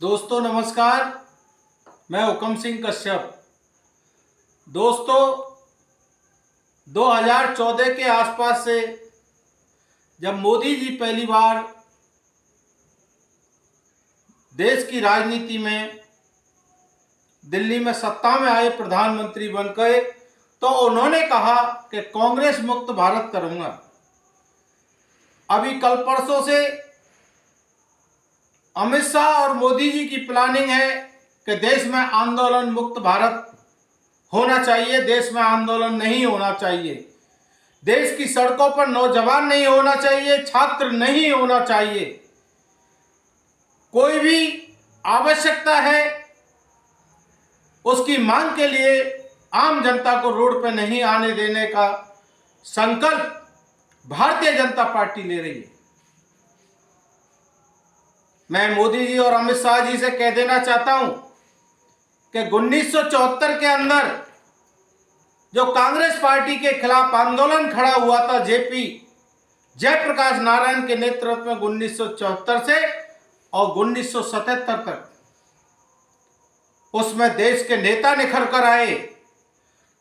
दोस्तों नमस्कार। मैं हुकम सिंह कश्यप। दोस्तों 2014 के आसपास से जब मोदी जी पहली बार देश की राजनीति में दिल्ली में सत्ता में आए, प्रधानमंत्री बन गए, तो उन्होंने कहा कि कांग्रेस मुक्त भारत करूंगा। अभी कल परसों से अमित शाह और मोदी जी की प्लानिंग है कि देश में आंदोलन मुक्त भारत होना चाहिए, देश में आंदोलन नहीं होना चाहिए, देश की सड़कों पर नौजवान नहीं होना चाहिए, छात्र नहीं होना चाहिए। कोई भी आवश्यकता है उसकी मांग के लिए आम जनता को रोड पर नहीं आने देने का संकल्प भारतीय जनता पार्टी ले रही है। मैं मोदी जी और अमित शाह जी से कह देना चाहता हूं कि 1974 के अंदर जो कांग्रेस पार्टी के खिलाफ आंदोलन खड़ा हुआ था जयप्रकाश नारायण के नेतृत्व में 1974 से और 1977 तक, उसमें देश के नेता निखर कर आए।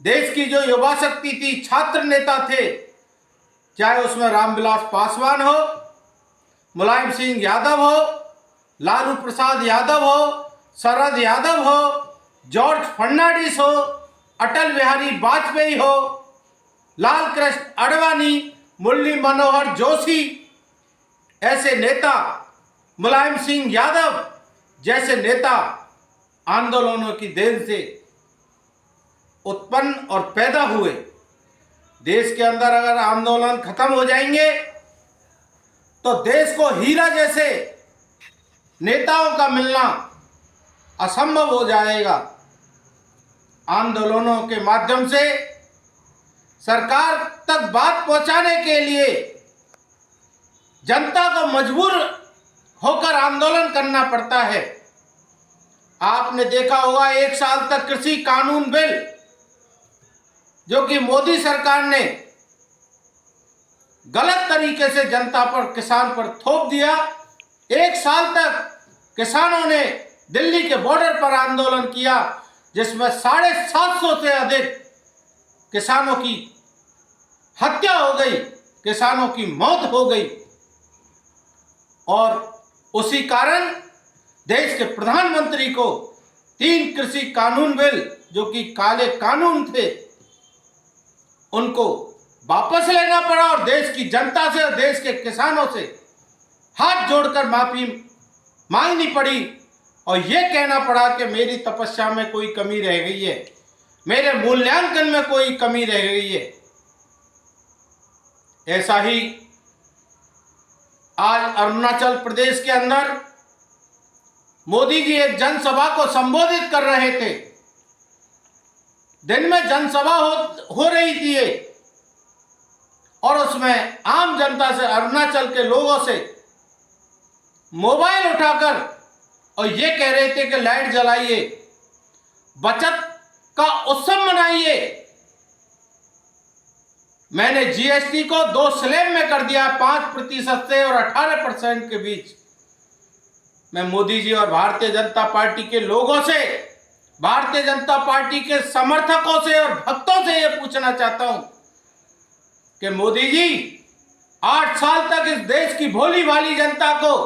देश की जो युवा शक्ति थी, छात्र नेता थे, चाहे उसमें रामविलास पासवान हो, मुलायम सिंह यादव हो, लालू प्रसाद यादव हो, शरद यादव हो, जॉर्ज फर्नांडिस हो, अटल बिहारी वाजपेयी हो, लाल कृष्ण आडवाणी, मुरली मनोहर जोशी, ऐसे नेता, मुलायम सिंह यादव जैसे नेता आंदोलनों की देन से उत्पन्न और पैदा हुए। देश के अंदर अगर आंदोलन खत्म हो जाएंगे तो देश को हीरा जैसे नेताओं का मिलना असंभव हो जाएगा। आंदोलनों के माध्यम से सरकार तक बात पहुंचाने के लिए जनता को मजबूर होकर आंदोलन करना पड़ता है। आपने देखा होगा 1 साल तक कृषि कानून बिल जो कि मोदी सरकार ने गलत तरीके से जनता पर, किसान पर थोप दिया। 1 साल तक किसानों ने दिल्ली के बॉर्डर पर आंदोलन किया, जिसमें 750 से अधिक किसानों की हत्या हो गई, किसानों की मौत हो गई। और उसी कारण देश के प्रधानमंत्री को 3 कृषि कानून बिल जो कि काले कानून थे उनको वापस लेना पड़ा और देश की जनता से और देश के किसानों से हाथ जोड़कर माफी मांगनी पड़ी और यह कहना पड़ा कि मेरी तपस्या में कोई कमी रह गई है, मेरे मूल्यांकन में कोई कमी रह गई है। ऐसा ही आज अरुणाचल प्रदेश के अंदर मोदी जी एक जनसभा को संबोधित कर रहे थे। दिन में जनसभा हो रही थी और उसमें आम जनता से, अरुणाचल के लोगों से मोबाइल उठाकर और ये कह रहे थे कि लाइट जलाइए, बचत का उत्सव मनाइए। मैंने जीएसटी को 2 स्लैब में कर दिया, 5% से और 18% के बीच। मैं मोदी जी और भारतीय जनता पार्टी के लोगों से, भारतीय जनता पार्टी के समर्थकों से और भक्तों से यह पूछना चाहता हूं कि मोदी जी 8 साल तक इस देश की भोली भाली जनता को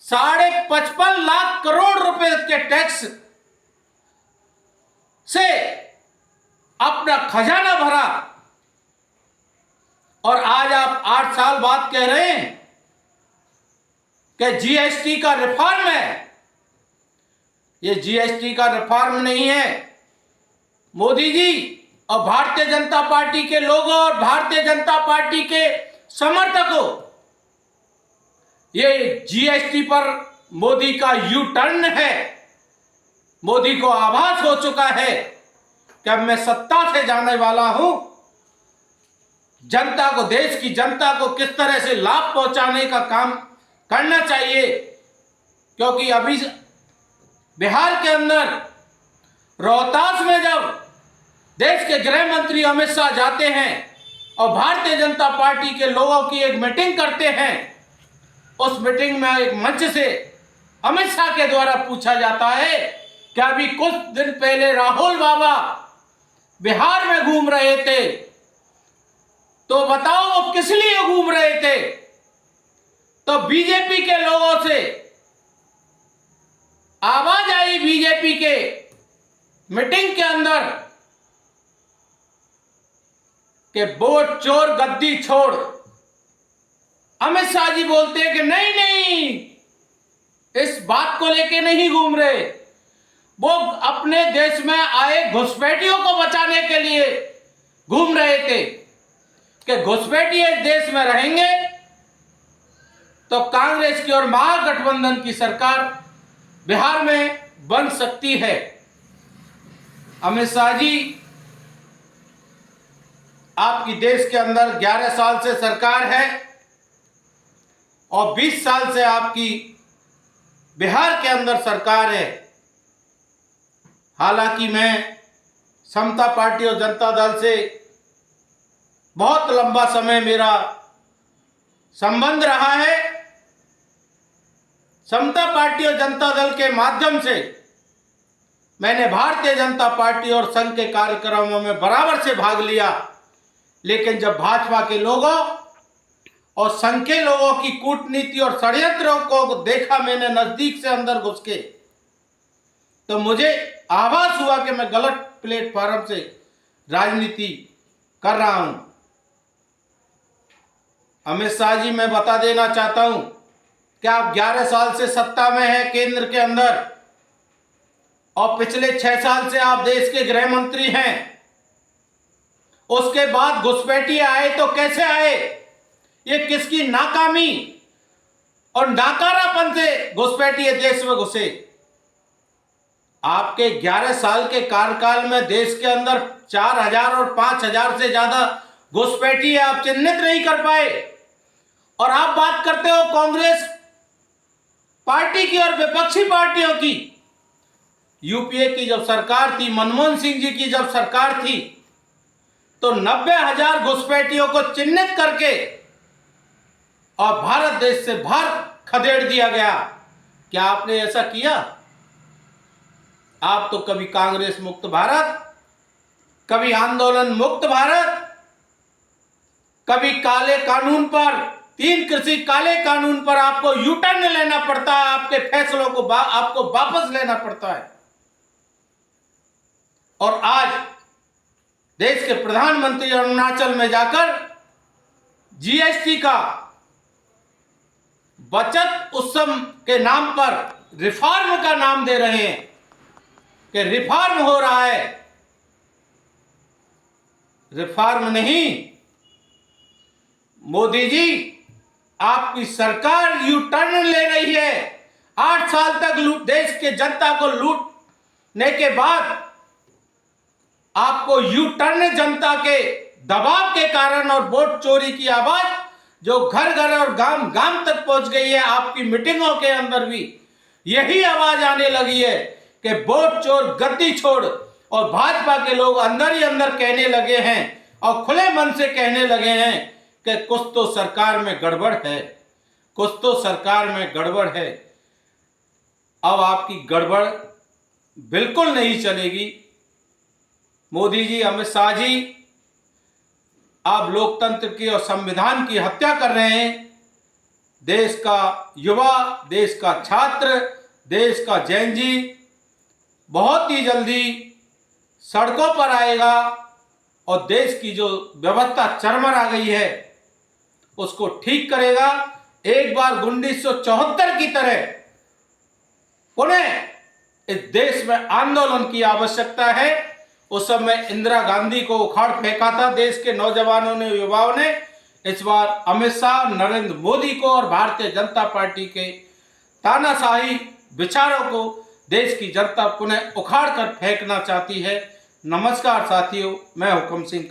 55.5 लाख करोड़ रुपए के टैक्स से अपना खजाना भरा और आज आप 8 साल बाद कह रहे हैं कि जीएसटी का रिफॉर्म है। ये जीएसटी का रिफॉर्म नहीं है। मोदी जी और भारतीय जनता पार्टी के लोगों और भारतीय जनता पार्टी के समर्थकों, ये जीएसटी पर मोदी का यू टर्न है। मोदी को आभास हो चुका है कि अब मैं सत्ता से जाने वाला हूं। जनता को, देश की जनता को किस तरह से लाभ पहुंचाने का काम करना चाहिए, क्योंकि अभी बिहार के अंदर रोहतास में जब देश के गृह मंत्री अमित शाह जाते हैं और भारतीय जनता पार्टी के लोगों की एक मीटिंग करते हैं, उस मीटिंग में एक मंच से अमित शाह के द्वारा पूछा जाता है कि अभी कुछ दिन पहले राहुल बाबा बिहार में घूम रहे थे, तो बताओ वो किस लिए घूम रहे थे? तो बीजेपी के लोगों से आवाज आई, बीजेपी के मीटिंग के अंदर, कि वोट चोर गद्दी छोड़। अमित शाह जी बोलते हैं कि नहीं नहीं, इस बात को लेके नहीं घूम रहे, वो अपने देश में आए घुसपैठियों को बचाने के लिए घूम रहे थे कि घुसपैठिए देश में रहेंगे तो कांग्रेस की और महागठबंधन की सरकार बिहार में बन सकती है। अमित शाह जी, आपकी देश के अंदर 11 साल से सरकार है और 20 साल से आपकी बिहार के अंदर सरकार है। हालांकि मैं समता पार्टी और जनता दल से बहुत लंबा समय मेरा संबंध रहा है। समता पार्टी और जनता दल के माध्यम से मैंने भारतीय जनता पार्टी और संघ के कार्यक्रमों में बराबर से भाग लिया, लेकिन जब भाजपा के लोगों और संघ के लोगों की कूटनीति और षड्यंत्रों को देखा मैंने नजदीक से अंदर घुस के, तो मुझे आभास हुआ कि मैं गलत प्लेटफॉर्म से राजनीति कर रहा हूं। अमित शाह जी, मैं बता देना चाहता हूं कि आप 11 साल से सत्ता में हैं केंद्र के अंदर और पिछले 6 साल से आप देश के गृह मंत्री हैं। उसके बाद घुसपैठिए आए तो कैसे आए? ये किसकी नाकामी और नाकारापन से घुसपैठिए देश में घुसे? आपके 11 साल के कार्यकाल में देश के अंदर 4000 और 5000 से ज्यादा घुसपैठिए आप चिन्हित नहीं कर पाए, और आप बात करते हो कांग्रेस पार्टी की और विपक्षी पार्टियों की। यूपीए की जब सरकार थी, मनमोहन सिंह जी की जब सरकार थी, तो 90,000 घुसपैठियों को चिन्हित करके और भारत देश से बाहर खदेड़ दिया गया। क्या आपने ऐसा किया? आप तो कभी कांग्रेस मुक्त भारत, कभी आंदोलन मुक्त भारत, कभी काले कानून पर, 3 कृषि काले कानून पर आपको यू टर्न लेना पड़ता है, आपके फैसलों को आपको वापस लेना पड़ता है। और आज देश के प्रधानमंत्री अरुणाचल में जाकर जीएसटी का बचत उत्सव के नाम पर रिफॉर्म का नाम दे रहे हैं कि रिफॉर्म हो रहा है। रिफॉर्म नहीं, मोदी जी, आपकी सरकार यू टर्न ले रही है। 8 साल तक देश के जनता को लूटने के बाद आपको यू टर्न जनता के दबाव के कारण और वोट चोरी की आवाज जो घर घर और गांव गांव तक पहुंच गई है, आपकी मीटिंगों के अंदर भी यही आवाज आने लगी है कि वोट चोर गद्दी छोड़, और भाजपा के लोग अंदर ही अंदर कहने लगे हैं और खुले मन से कहने लगे हैं कि कुछ तो सरकार में गड़बड़ है, कुछ तो सरकार में गड़बड़ है। अब आपकी गड़बड़ बिल्कुल नहीं चलेगी। मोदी जी, अमित शाह जी, आप लोकतंत्र की और संविधान की हत्या कर रहे हैं। देश का युवा, देश का छात्र, देश का जैन जी बहुत ही जल्दी सड़कों पर आएगा और देश की जो व्यवस्था चरमरा गई है उसको ठीक करेगा। एक बार 1974 की तरह पुनः इस देश में आंदोलन की आवश्यकता है। उस समय इंदिरा गांधी को उखाड़ फेंका था देश के नौजवानों ने, युवाओं ने। इस बार अमित शाह, नरेंद्र मोदी को और भारतीय जनता पार्टी के तानाशाही विचारों को देश की जनता पुनः उखाड़ कर फेंकना चाहती है। नमस्कार साथियों, मैं हुक्म सिंह।